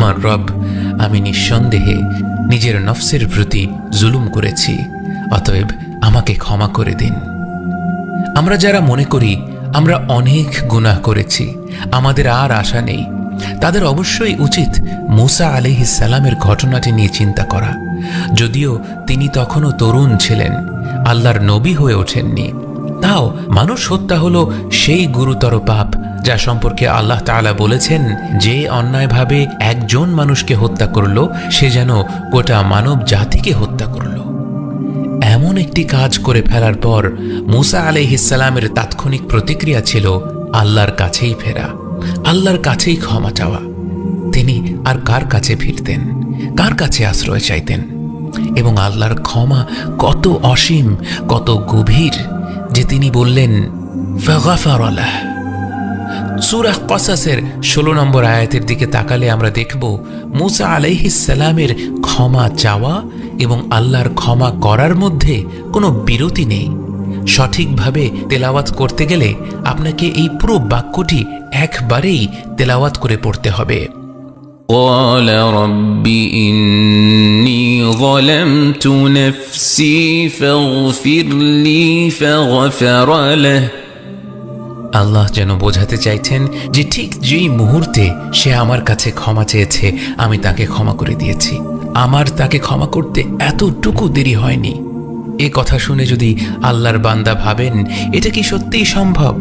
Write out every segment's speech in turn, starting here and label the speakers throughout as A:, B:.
A: আমার রব, আমি নিঃসন্দেহে নিজের নফসের প্রতি জুলুম করেছি, অতএব আমাকে ক্ষমা করে দিন। আমরা যারা মনে করি আমরা অনেক গুনাহ করেছি, আমাদের আর আশা নেই, তাদের অবশ্যই উচিত মূসা আলাইহিস সালামের ঘটনাটি নিয়ে চিন্তা করা। যদিও তিনি তখনও তরুণ ছিলেন, আল্লাহর নবী হয়ে ওঠেননি, তাও মানুষ হত্যা হলো সেই গুরুতর পাপ যা সম্পর্কে আল্লাহ তাআলা বলেছেন, যে অন্যায়ভাবে একজন মানুষকে হত্যা করল সে যেন গোটা মানব জাতিকে হত্যা করল। এমন একটি কাজ করে ফেলার পর মূসা আলাইহিস সালামের তাৎক্ষণিক প্রতিক্রিয়া ছিল আল্লাহর কাছেই ফেরা, আল্লাহর কাছেই ক্ষমা চাওয়া। তিনি আর কার কাছে ফিরতেন, কার কাছে আশ্রয় চাইতেন? এবং আল্লাহর ক্ষমা কত অসীম, কত গভীর যে তিনি বললেন ফাগফারা লাহ। সূরা কসাসের 16 নম্বর আয়াতের দিকে তাকালে আমরা দেখব মূসা আলাইহিস সালামের ক্ষমা চাওয়া এবং আল্লাহর ক্ষমা করার মধ্যে কোনো বিরতি নেই। সঠিকভাবে তেলাওয়াত করতে গেলে আপনাকে এই পুরো বাক্যটি একবারেই তেলাওয়াত করে পড়তে হবে।
B: قال رب إني ظلمت نفسي فاغفر لي فغفر له।
A: আল্লাহ যেন বোঝাতে চাইছেন যে ঠিক যেই মুহূর্তে সে আমার কাছে ক্ষমা চেয়েছে আমি তাকে ক্ষমা করে দিয়েছি, আমার তাকে ক্ষমা করতে এতটুকু দেরি হয়নি। এ কথা শুনে যদি আল্লাহর বান্দা ভাবেন এটা কি সত্যিই সম্ভব,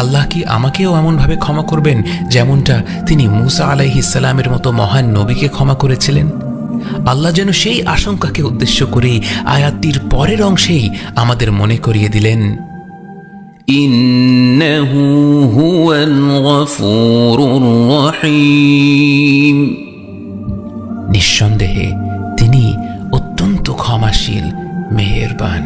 A: আল্লাহ কি আমাকেও এমনভাবে ক্ষমা করবেন যেমনটা তিনি মূসা আলাইহিস সালামের মতো মহান নবীকে ক্ষমা করেছিলেন? আল্লাহ যেন সেই আশঙ্কাকে উদ্দেশ্য করেই আয়াতটির পরের অংশেই আমাদের মনে করিয়ে দিলেন,
B: إنه هو الغفور الرحيم।
A: নিঃসন্দেহে তিনি অত্যন্ত ক্ষমাশীল, মেহেরবান।